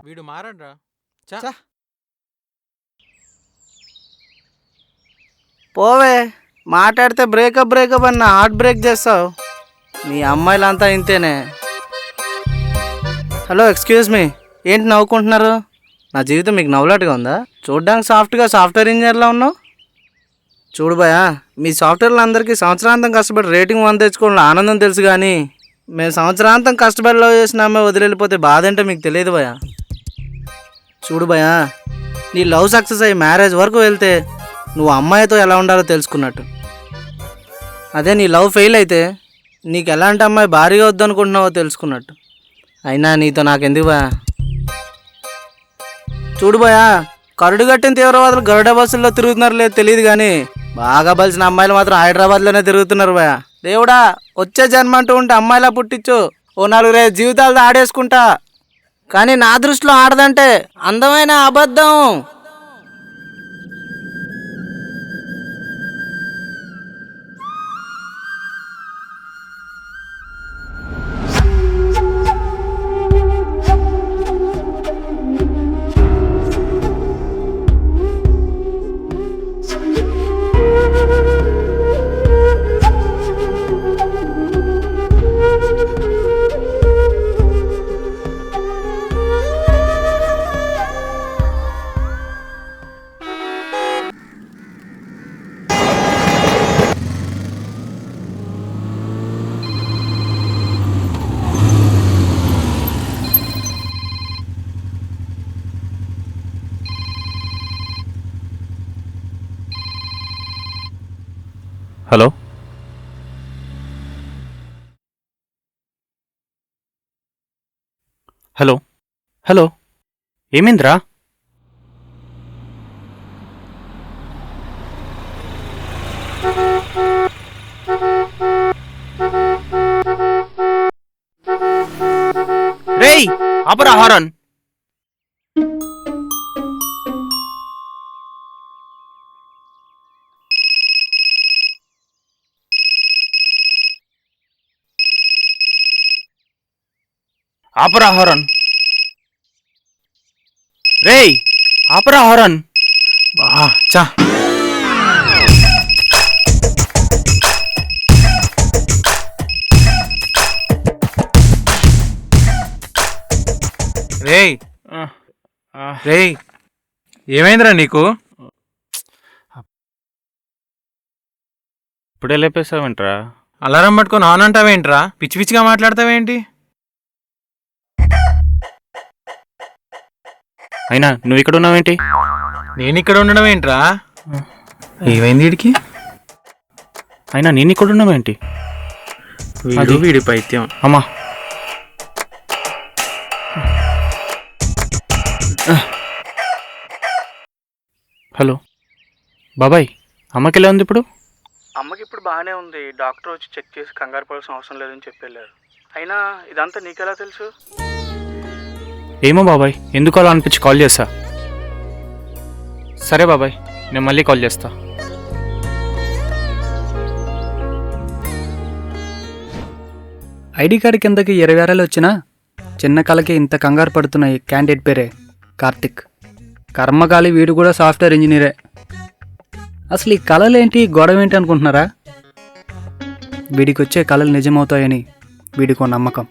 వీడు మారడ్రా. చ పోవే, మాట్లాడితే బ్రేకప్ అన్న హార్ట్ బ్రేక్ చేస్తావు. మీ అమ్మాయిలంతా ఇంతేనే. హలో, ఎక్స్క్యూజ్ మీ, ఏంటి నవ్వుకుంటున్నారు? నా జీవితం మీకు నవ్వులాటుగా ఉందా? చూడ్డానికి సాఫ్ట్వేర్ ఇంజనీర్లా ఉన్నావు. చూడు భయా, మీ సాఫ్ట్వేర్లు అందరికీ సంవత్సరాంతం కష్టపడి రేటింగ్ 1 తెచ్చుకోవడంలో ఆనందం తెలుసు, కానీ మేము సంవత్సరాంతం కష్టపడి లవ్ చేసిన అమ్మాయి వదిలిపోతే బాధ ఏంటో మీకు తెలియదు భయా. చూడు భయా, నీ లవ్ సక్సెస్ అయ్యి మ్యారేజ్ వరకు వెళ్తే నువ్వు అమ్మాయితో ఎలా ఉండాలో తెలుసుకున్నట్టు. అదే నీ లవ్ ఫెయిల్ అయితే నీకు ఎలాంటి అమ్మాయి భారీగా వద్దనుకుంటున్నావో తెలుసుకున్నట్టు. అయినా నీతో నాకెందుకు భయా. చూడు భయా, కరుడు కట్టిన తీవ్రవాదులు గరుడ బస్సుల్లో తిరుగుతున్నారు లేదు తెలియదు, కానీ బాగా బలిసిన అమ్మాయిలు మాత్రం హైదరాబాద్లోనే తిరుగుతున్నారు భయా. దేవుడా, వచ్చే జన్మ అంటూ ఉంటే అమ్మాయిలా పుట్టించు, ఓ 4 జీవితాలతో ఆడేసుకుంటా. కానీ నా దృష్టిలో ఆడదంటే అందమైన అబద్ధం. హలో, హలో, హలో, ఏమైందిరా? రేయ్, ఆపరా హారన్. ఆపరా హారన్. రేయ్, ఆపరా హారన్. చా రేయ్ రేయ్, ఏమైందిరా నీకు? ఇప్పుడే లేపేసావేంట్రా? అలారం పట్టుకొని ఆన్ అంటావేంట్రా? పిచ్చి పిచ్చిగా మాట్లాడతావేంటి? అయినా నువ్వు ఇక్కడ ఉన్నావేంటి? నేను ఇక్కడ ఉండడం ఏంట్రా? ఏమైంది వీడికి? అయినా నేను ఇక్కడ ఉన్నావేంటి? వీడి పైత్యం. అమ్మా, హలో బాబాయ్, అమ్మకి ఎలా ఉంది ఇప్పుడు? అమ్మకి ఇప్పుడు బాగానే ఉంది. డాక్టర్ వచ్చి చెక్ చేసి కంగారు పడాల్సిన అవసరం లేదని చెప్పి వెళ్ళారు. అయినా ఇదంతా నీకెలా తెలుసు? ఏమో బాబాయ్, ఎందుకు అలా అనిపించి కాల్ చేస్తా. సరే బాబాయ్, నేను మళ్ళీ కాల్ చేస్తా. ఐడి కార్డు కిందకి 20,000 వచ్చినా చిన్న కళకి ఇంత కంగారు పడుతున్న ఈ క్యాండిడేట్ పేరే కార్తిక్. కర్మకాలి వీడు కూడా సాఫ్ట్వేర్ ఇంజనీరే. అసలు ఈ కళలేంటి, గొడవ ఏంటి అనుకుంటున్నారా? వీడికి వచ్చే కళలు నిజమవుతాయని వీడికో నమ్మకం.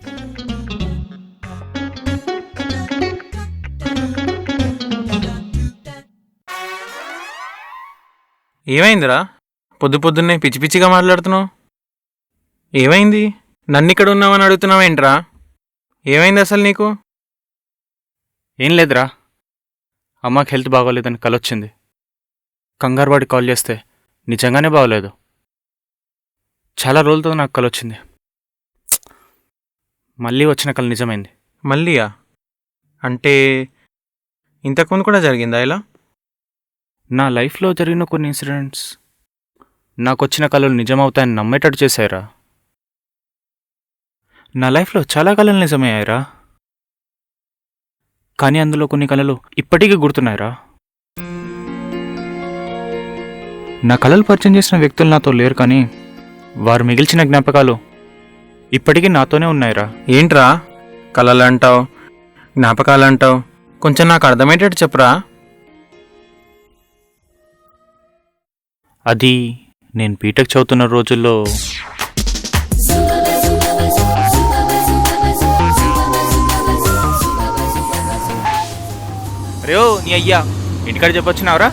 ఏమైందిరా? పొద్దున్నే పిచ్చి పిచ్చిగా మాట్లాడుతున్నావు. ఏమైంది? నన్ను ఇక్కడ ఉన్నామని అడుగుతున్నావేంట్రా? ఏమైంది అసలు నీకు? ఏం లేదురా, అమ్మకి హెల్త్ బాగోలేదని కలొచ్చింది. కంగారు పడి కాల్ చేస్తే నిజంగానే బాగోలేదు. చాలా రోజులతో నాకు కలొచ్చింది. మళ్ళీ వచ్చిన కళ నిజమైంది. మళ్ళీయా? అంటే ఇంతకుముందు కూడా జరిగిందా ఇలా? నా లైఫ్లో జరిగిన కొన్ని ఇన్సిడెంట్స్ నాకు వచ్చిన కళలు నిజమవుతాయని నమ్మేటట్టు చేశాయిరా. నా లైఫ్లో చాలా కళలు నిజమయ్యాయిరా, కానీ అందులో కొన్ని కళలు ఇప్పటికీ గుర్తున్నాయిరా. నా కళలు పరిచయం చేసిన వ్యక్తులు నాతో లేరు, కానీ వారు మిగిల్చిన జ్ఞాపకాలు ఇప్పటికీ నాతోనే ఉన్నాయిరా. ఏంట్రా కళలు అంటావు, జ్ఞాపకాలు అంటావు? కొంచెం నాకు అర్థమయ్యేటట్టు చెప్పురా. అది నేను బీటెక్ చదువుతున్న రోజుల్లో రేయో నీ అయ్యా ఇంటికాడ చెప్పొచ్చినావరా?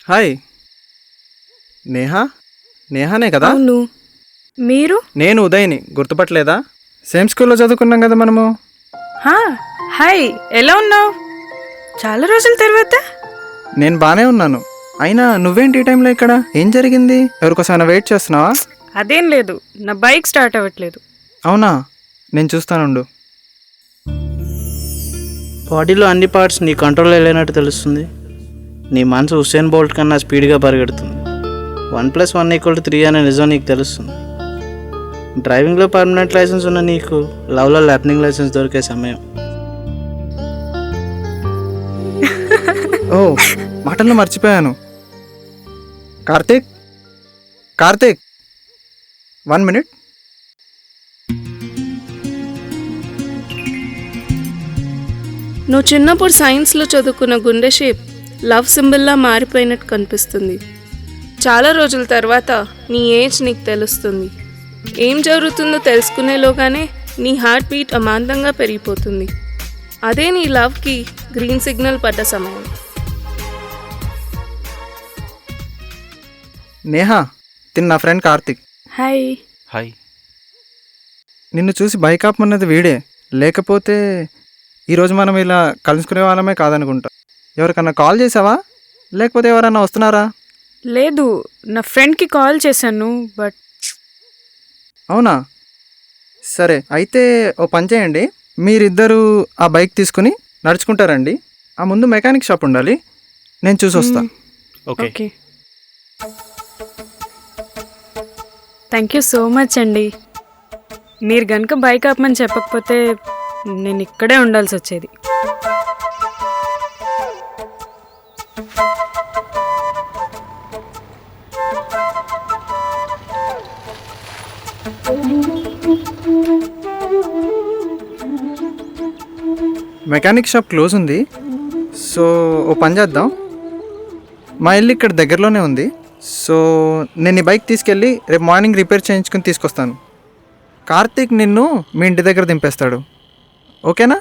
హాయ్ నేహానే కదా? అవును, మీరు? నేను ఉదయ్ని, గుర్తుపట్టలేదా? సేమ్ స్కూల్లో చదువుకున్నాం కదా మనము. హాయ్, ఎలా ఉన్నావు? చాలా రోజుల తర్వాత. నేను బాగానే ఉన్నాను. అయినా నువ్వేంటి ఈ టైంలో ఇక్కడ? ఏం జరిగింది? ఎవరికోసమైనా వెయిట్ చేస్తున్నావా? అదేం లేదు, నా బైక్ స్టార్ట్ అవ్వట్లేదు. అవునా, నేను చూస్తానుండు. బాడీలో అన్ని పార్ట్స్ నీ కంట్రోల్లో లేనట్టు తెలుస్తుంది. నీ మనసు హుస్సేన్ బోల్ట్ కన్నా స్పీడ్గా పరిగెడుతుంది. 1+1=3 అనే నిజం నీకు తెలుస్తుంది. డ్రైవింగ్లో పర్మనెంట్ లైసెన్స్ ఉన్న నీకు లవ్లో లెర్నింగ్ లైసెన్స్ దొరికే సమయం. ఓ, మాటల్లో మర్చిపోయాను. కార్తీక్ 1 minute. నువ్వు చిన్నప్పుడు సైన్స్లో చదువుకున్న గుండె షేప్ లవ్ సింబల్లా మారిపోయినట్టు కనిపిస్తుంది. చాలా రోజుల తర్వాత నీ ఏజ్ నీకు తెలుస్తుంది. ఏం జరుగుతుందో తెలుసుకునేలోగానే నీ హార్ట్ బీట్ అమాంతంగా పెరిగిపోతుంది. అదే నీ లవ్కి గ్రీన్ సిగ్నల్ పడ్డ సమయం. నేహా, తిన్న నా ఫ్రెండ్ కార్తీక్. హాయ్. హాయ్. నిన్ను చూసి బైక్ ఆపమన్నది వీడే, లేకపోతే ఈరోజు మనం ఇలా కలుసుకునే వాళ్ళమే కాదనుకుంటా. ఎవరికన్నా కాల్ చేసావా, లేకపోతే ఎవరన్నా వస్తున్నారా? లేదు, నా ఫ్రెండ్కి కాల్ చేశాను బట్. అవునా, సరే అయితే ఓ పని చేయండి. మీరిద్దరూ ఆ బైక్ తీసుకుని నడుచుకుంటారండి. ఆ ముందు మెకానిక్ షాప్ ఉండాలి, నేను చూసి వస్తా. Okay. Thank you so much అండి. మీరు కనుక బైక్ ఆపమని చెప్పకపోతే నేను ఇక్కడే ఉండాల్సి వచ్చేది. మెకానిక్ షాప్ క్లోజ్ ఉంది, సో ఓ పని చేద్దాం. మా ఇల్లు ఇక్కడ దగ్గరలోనే ఉంది, సో నేను ఈ బైక్ తీసుకెళ్ళి రేపు మార్నింగ్ రిపేర్ చేయించుకుని తీసుకొస్తాను. కార్తీక్ నిన్ను మీ ఇంటి దగ్గర దింపేస్తాడు, ఓకేనా?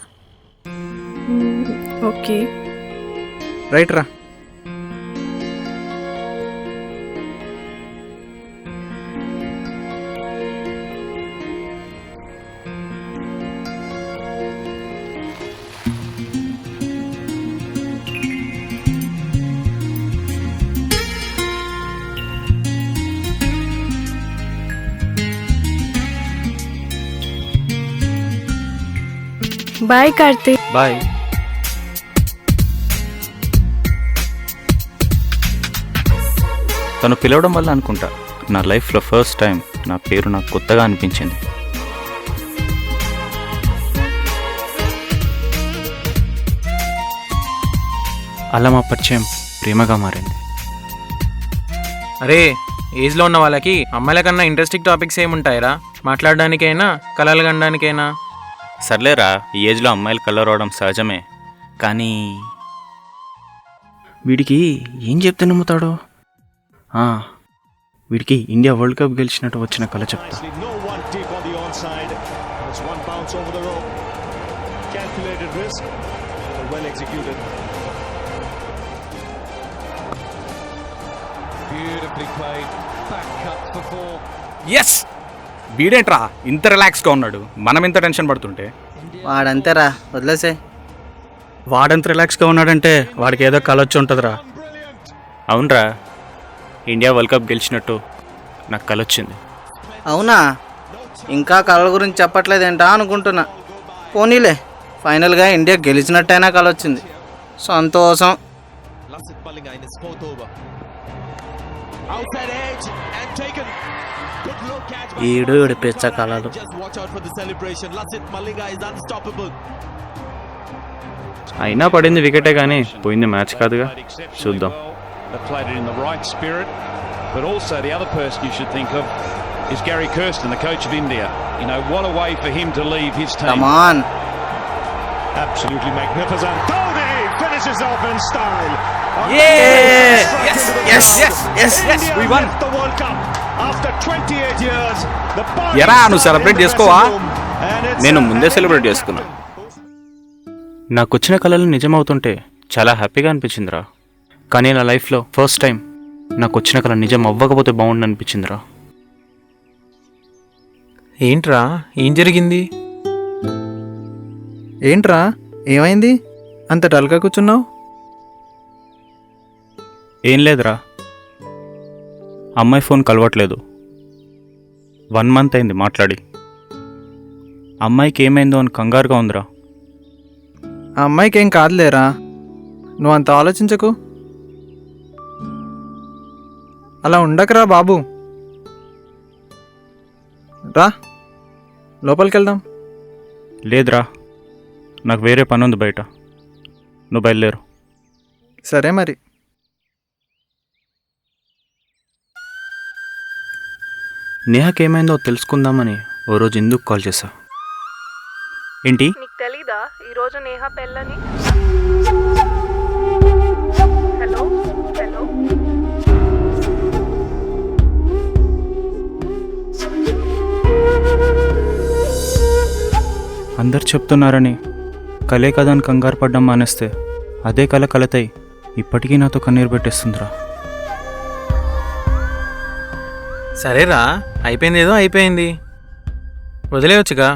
ఓకే. రైట్ రా. బాయ్ కార్తీక్. బాయ్. తను పిలవడం వల్ల అనుకుంటా నా లైఫ్లో ఫస్ట్ టైం నా పేరు నాకు కొత్తగా అనిపించింది. అలా మా పరిచయం ప్రేమగా మారింది. అరే, ఏజ్లో ఉన్న వాళ్ళకి అమ్మాయిల కన్నా ఇంట్రెస్టింగ్ టాపిక్స్ ఏముంటాయిరా? మాట్లాడడానికైనా కలలు కనడానికైనా. సర్లేరా, ఈ ఏజ్లో అమ్మాయిలు కలర్ అవడం సహజమే, కానీ వీడికి ఏం చెప్తే నమ్ముతాడో? వీడికి ఇండియా వరల్డ్ కప్ గెలిచినట్టు వచ్చిన కళ చెప్తా. ఎస్, వీడేంట్రా ఇంత రిలాక్స్గా ఉన్నాడు, మనం ఇంత టెన్షన్ పడుతుంటే. వాడంతేరా, వదిలేసే. వాడంత రిలాక్స్గా ఉన్నాడంటే వాడికి ఏదో కళ వచ్చి ఉంటుందిరా. అవునరా, ఇండియా వరల్డ్ కప్ గెలిచినట్టు నాకు కళ వచ్చింది. అవునా, ఇంకా కళల గురించి చెప్పట్లేదేంటా అనుకుంటున్నా. పోనీలే, ఫైనల్గా ఇండియా గెలిచినట్టయినా కళ వచ్చింది, సంతోషం. ఈడు పిచ్చ కళలు. అయినా పడింది వికెటే కానీ పోయింది మ్యాచ్ కాదుగా. చూద్దాం. They played it in the right spirit, but also the other person you should think of is Gary Kirsten, the coach of India. You know, what a way for him to leave his team. Come on. Absolutely magnificent. Dhoni finishes off in style. Yes. We won the World Cup after 28 years. The ఎరా నువ్వు celebrate చేసుకోవా? నేను ముందే celebrate చేసుకున్నా. నాకు వచ్చిన కళలు నిజమవుతుంటే చాలా హ్యాపీగా అనిపించిందిరా. కానీ నా లైఫ్లో ఫస్ట్ టైం నాకు వచ్చిన కళ నిజం అవ్వకపోతే బాగుండు అనిపించిందిరా. ఏంట్రా ఏం జరిగింది? ఏంట్రా ఏమైంది అంత డల్గా కూర్చున్నావు? ఏం లేదురా, అమ్మాయి ఫోన్ కలవట్లేదు. 1 month అయింది మాట్లాడి. అమ్మాయికి ఏమైందో అని కంగారుగా ఉందిరా. ఆ అమ్మాయికి ఏం కాదులేరా, నువ్వు అంత ఆలోచించకు. అలా ఉండకరా బాబు. రా లోపలికి వెళ్దాం. లేదురా, నాకు వేరే పని ఉంది బయట. నువ్వు బయలుదేరు. సరే మరి. నేహాకి ఏమైందో తెలుసుకుందామని ఓ రోజు ఎందుకు కాల్ చేశా. ఏంటి? నీకు తెలీదా ఈరోజు నేహ పెళ్ళని? హలో హలో అందరు చెప్తున్నారని కలే కదా అని కంగారు పడ్డం మానేస్తే అదే కళ కలతాయి ఇప్పటికీ నాతో కన్నీరు పెట్టేస్తుందిరా. సరేరా, అయిపోయింది ఏదో అయిపోయింది, వదిలేయొచ్చుగా.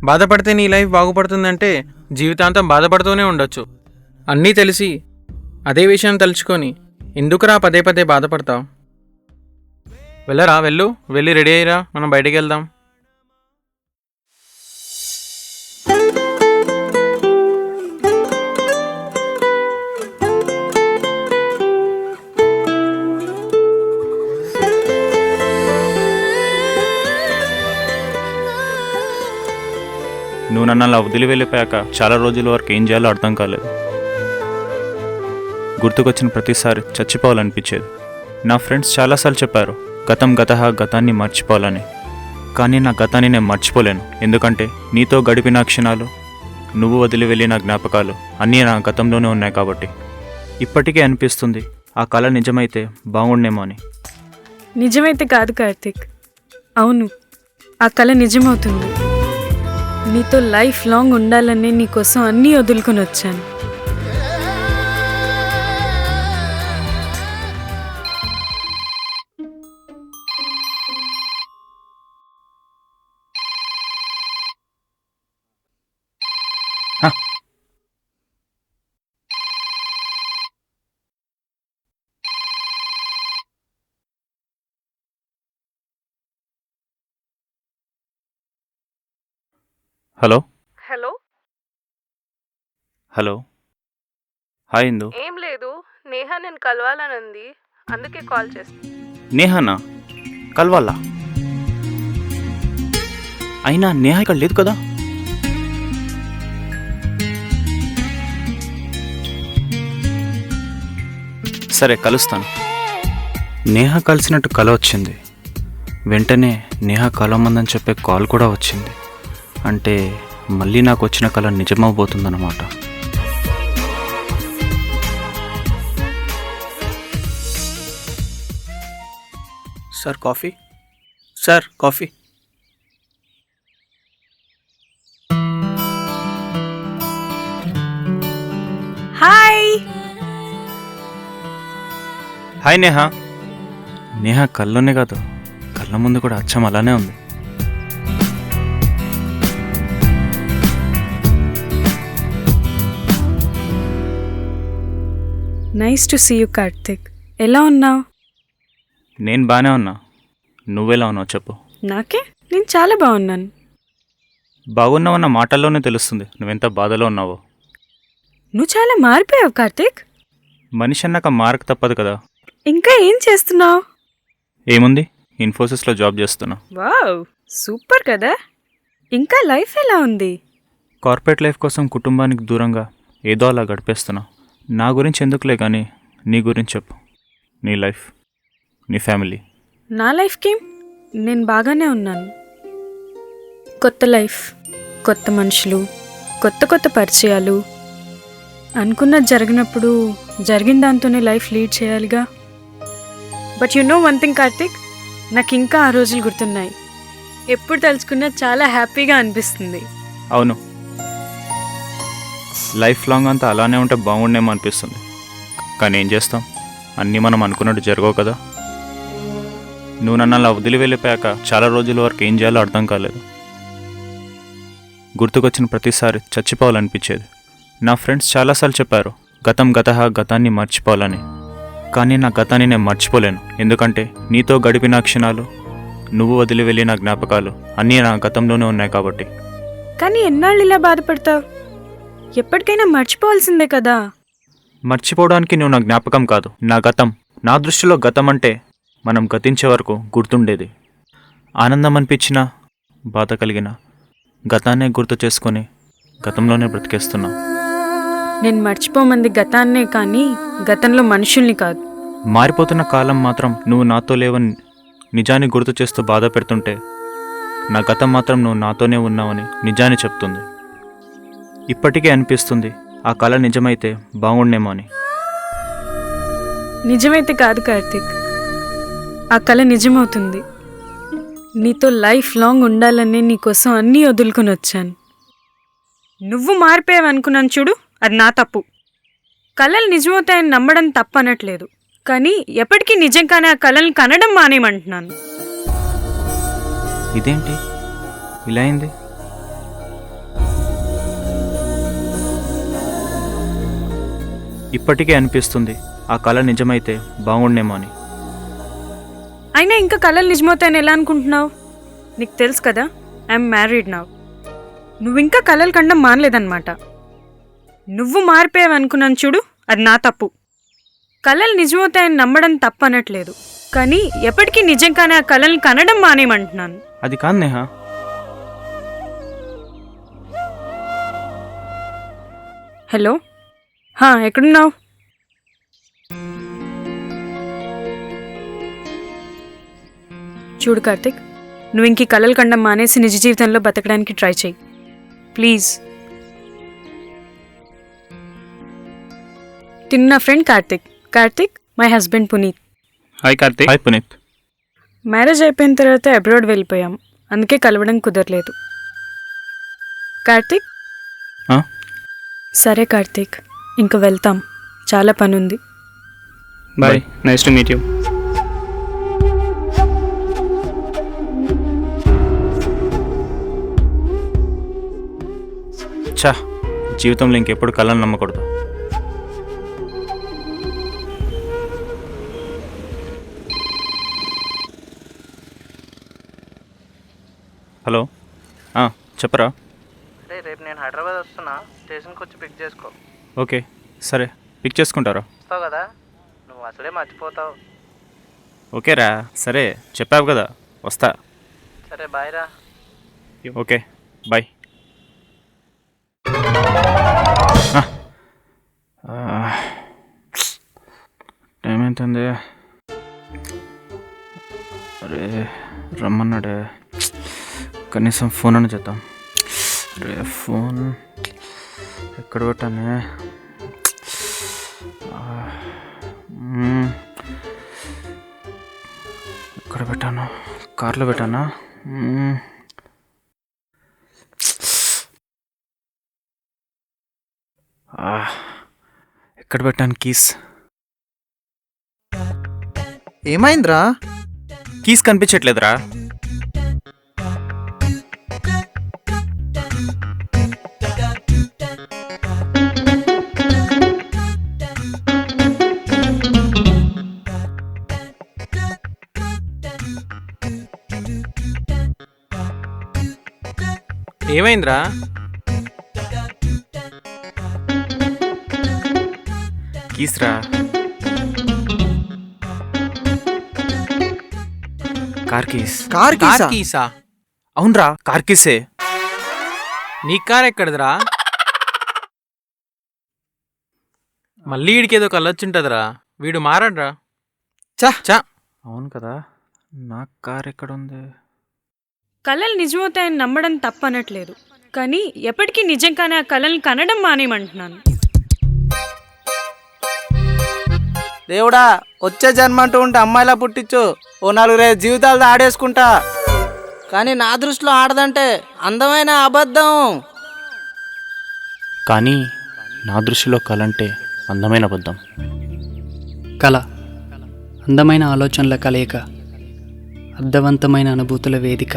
బాధపడితే నీ లైఫ్ బాగుపడుతుందంటే జీవితాంతం బాధపడుతూనే ఉండొచ్చు. అన్నీ తెలిసి అదే విషయం తలుచుకొని ఎందుకురా పదే పదే బాధపడతావు? వెళ్ళరా, వెళ్ళి రెడీ అయ్యిరా, మనం బయటికి వెళ్దాం. నువ్వు నన్ను అలా వదిలి వెళ్ళిపోయాక చాలా రోజుల వరకు ఏం చేయాలో అర్థం కాలేదు. గుర్తుకొచ్చిన ప్రతిసారి చచ్చిపోవాలనిపించేది. నా ఫ్రెండ్స్ చాలాసార్లు చెప్పారు గతాన్ని మర్చిపోవాలని. కానీ నా గతాన్ని నేను మర్చిపోలేను. ఎందుకంటే నీతో గడిపిన క్షణాలు, నువ్వు వదిలి వెళ్ళిన జ్ఞాపకాలు అన్నీ నా గతంలోనే ఉన్నాయి కాబట్టి. ఇప్పటికే అనిపిస్తుంది ఆ కళ నిజమైతే బాగుండేమో అని. నిజమైతే కాదు కార్తిక్, అవును, ఆ కళ నిజమవుతుంది. నీతో లైఫ్ లాంగ్ ఉండాలని నీకోసం అన్నీ వదులుకొని వచ్చాను. హలో హలో హలో హాయ్ ఇందు. ఏం లేదు, నేహ నేను కలవాలని ఉంది, అందుకే కాల్ చేస్తాను. నేహానా కలవాలా? అయినా నేహ ఇక్కడ లేదు కదా. సరే కలుస్తాను. నేహ కలిసినట్టు కల వచ్చింది. వెంటనే నేహ కలవమందని చెప్పే కాల్ కూడా వచ్చింది. అంటే మళ్ళీ నాకు వచ్చిన కళ నిజమవబోతుందన్నమాట. Sir coffee, sir coffee. Hi. Hi Neha. Neha కళ్ళలోనే కాదు, కళ్ళ ముందు కూడా అచ్చం అలానే ఉంది. Nice to see you Karthik. ఎలా ఉన్నావు? నేను బాగానే ఉన్నా. నువ్వెలా ఉన్నావు చెప్పు. నాకే నేను చాలా బాగున్నాను. బాగున్నావన్న మాటల్లోనే తెలుస్తుంది నువ్వెంత బాధలో ఉన్నావో. నువ్వు చాలా మారిపోయావు కార్తిక్. మనిషి అన్నాక మారక తప్పదు కదా. ఇంకా ఏం చేస్తున్నావు? ఏముంది, ఇన్ఫోసిస్లో జాబ్ చేస్తున్నా. వావ్, సూపర్ కదా. ఇంకా లైఫ్ ఎలా ఉంది? కార్పొరేట్ లైఫ్ కోసం కుటుంబానికి దూరంగా ఏదో అలా గడిపేస్తున్నా. నా గురించి ఎందుకులే కానీ నీ గురించి చెప్పు. నీ లైఫ్, నీ ఫ్యామిలీ. నా లైఫ్కేం, నేను బాగానే ఉన్నాను. కొత్త లైఫ్, కొత్త మనుషులు, కొత్త కొత్త పరిచయాలు. అనుకున్నది జరిగినప్పుడు జరిగిన దాంతోనే లైఫ్ లీడ్ చేయాలిగా. But you know one thing Karthik, నాకు ఇంకా ఆ రోజులు గుర్తున్నాయి. ఎప్పుడు తలుచుకున్నా చాలా హ్యాపీగా అనిపిస్తుంది. అవును, లైఫ్ లాంగ్ అంతా అలానే ఉంటే బాగుండేమో అనిపిస్తుంది. కానీ ఏం చేస్తాం, అన్నీ మనం అనుకున్నట్టు జరగవు కదా. నువ్వు నన్ను అలా వదిలి వెళ్ళిపోయాక చాలా రోజుల వరకు ఏం చేయాలో అర్థం కాలేదు. గుర్తుకొచ్చిన ప్రతిసారి చచ్చిపోవాలనిపించేది. నా ఫ్రెండ్స్ చాలాసార్లు చెప్పారు గతం గతః, గతాన్ని మర్చిపోవాలని. కానీ నా గతాన్ని నేను మర్చిపోలేను. ఎందుకంటే నీతో గడిపిన క్షణాలు, నువ్వు వదిలి వెళ్ళిన జ్ఞాపకాలు అన్నీ నా గతంలోనే ఉన్నాయి కాబట్టి. కానీ ఎన్నాళ్ళు ఇలా బాధపడతావు? ఎప్పటికైనా మర్చిపోవాల్సిందే కదా. మర్చిపోవడానికి నువ్వు నా జ్ఞాపకం కాదు, నా గతం. నా దృష్టిలో గతం అంటే మనం గతించే వరకు గుర్తుండేది. ఆనందం అనిపించినా, బాధ కలిగిన గతాన్నే గుర్తు చేసుకొని గతంలోనే బ్రతికేస్తున్నా. నేను మర్చిపోమంది గతాన్నే కానీ గతంలో మనుషుల్ని కాదు. మారిపోతున్న కాలం మాత్రం నువ్వు నాతో లేవని నిజాన్ని గుర్తు చేస్తూ బాధ పెడుతుంటే, నా గతం మాత్రం నువ్వు నాతోనే ఉన్నావని నిజాన్ని చెప్తుంది. ఇప్పటికే అనిపిస్తుంది ఆ కళ నిజమైతే బాగుండేమో అని. నిజమైతే కాదు కార్తిక్, ఆ కళ నిజమవుతుంది. నీతో లైఫ్ లాంగ్ ఉండాలని నీకోసం అన్నీ వదులుకొని వచ్చాను. నువ్వు మారిపోయావనుకున్నాను చూడు, అది నా తప్పు. కళలు నిజమవుతాయని నమ్మడం తప్పు అనట్లేదు, కానీ ఎప్పటికీ నిజంగానే ఆ కళలను కనడం మానేయమంటున్నాను. ఇదేంటి ఇలా అయింది? ఇప్పటికే అనిపిస్తుంది ఆ కళ నిజమైతే బాగుండేమో అని. అయినా ఇంకా కళలు నిజమవుతాయని ఎలా అనుకుంటున్నావు? నీకు తెలుసు కదా, ఐఎమ్ మ్యారీడ్ నౌ. నువ్వు ఇంకా కళలు కండం మానలేదన్నమాట. నువ్వు మారిపోయావనుకున్నాను చూడు, అది నా తప్పు. కళలు నిజమవుతాయని నమ్మడం తప్పు అనట్లేదు, కానీ ఎప్పటికీ నిజంగానే ఆ కళలను కనడం మానేయమంటున్నాను. అది కాదు నేహా. హలో, ఎక్కడున్నావు? చూడు కార్తిక్, నువ్వు ఇంక కళలు కండం మానేసి నిజ జీవితంలో బతకడానికి ట్రై చేయి ప్లీజ్. తిన్న నా friend Karthik my husband Puneeth. Hi Karthik. Hi Puneeth. Marriage అయిపోయిన తర్వాత అబ్రాడ్ వెళ్ళిపోయాం, అందుకే కలవడం కుదరలేదు. కార్తిక్, సరే కార్తిక్, ఇంక వెళ్తాం, చాలా పని ఉంది. Bye, nice to meet you. చా, జీవితంలో ఇంకెప్పుడు కళ్ళని నమ్మకూడదు. హలో, చెప్పరా. అరే రేపు నేను హైదరాబాద్ వస్తున్నా, స్టేషన్కి వచ్చి పిక్ చేసుకో. ఓకే, సరే, పిక్ చేసుకుంటారా? వస్తావు కదా, నువ్వు అసలే మర్చిపోతావు. ఓకేరా, సరే చెప్పావు కదా, వస్తా. సరే బాయ్ రా. Okay bye. టైం ఎంతుంది? అరే రమ్మన్నాడే, కనీసం ఫోన్ అని చేద్దాం. అరే ఫోన్ ఎక్కడ పెట్టానే? ఎక్కడ పెట్టాను? కార్లో పెట్టానా? ఎక్కడ పెట్టాను కీస్? ఏమైందిరా? కీస్ కనిపించట్లేదురా. ఏమైందిరా? కీస్ రా. Car keys. కార్ కార్ కీసా? అవునరా, కార్ కీసే. నీ కార్ ఎక్కడదిరా? మళ్ళీ వీడికేదో కళ్ళొచ్చుంటుందిరా, వీడు మారడ్రా. చా చా. అవును కదా, నా కార్ ఎక్కడుంది? కళలు నిజమవుతాయని నమ్మడం తప్పనట్లేదు, కానీ ఎప్పటికీ నిజంగానే ఆ కళలను కనడం మానేయమంటున్నాను. దేవుడా, వచ్చే జన్మ అంటూ ఉంటే అమ్మాయిలా పుట్టించు, ఓ 4-5 జీవితాలతో ఆడేసుకుంటా. కానీ నా దృష్టిలో ఆడదంటే అందమైన అబద్ధం. కానీ నా దృష్టిలో కళ అంటే అందమైన అబద్ధం. కళ అందమైన ఆలోచనల కలయిక, అర్థవంతమైన అనుభూతుల వేదిక.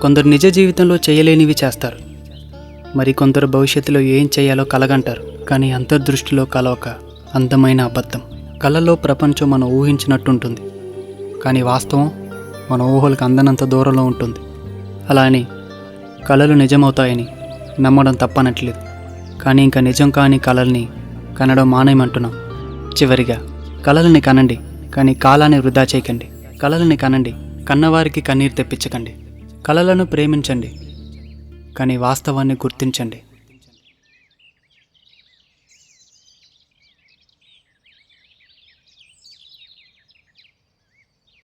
కొందరు నిజ జీవితంలో చేయలేనివి చేస్తారు, మరి కొందరు భవిష్యత్తులో ఏం చేయాలో కలగంటారు. కానీ అంతర్దృష్టిలో కల ఒక అందమైన అబద్ధం. కళలో ప్రపంచం మనం ఊహించినట్టుంటుంది, కానీ వాస్తవం మన ఊహలకు అందనంత దూరంలో ఉంటుంది. అలా అని కళలు నిజమవుతాయని నమ్మడం తప్పనట్లేదు, కానీ ఇంకా నిజం కాని కళల్ని కనడం మానేయమంటున్నాం. చివరిగా కళలని కనండి, కానీ కాలాన్ని వృధా చేయకండి. కళలని కనండి, కన్నవారికి కన్నీరు తెప్పించకండి. కళలను ప్రేమించండి, కానీ వాస్తవాన్ని గుర్తించండి.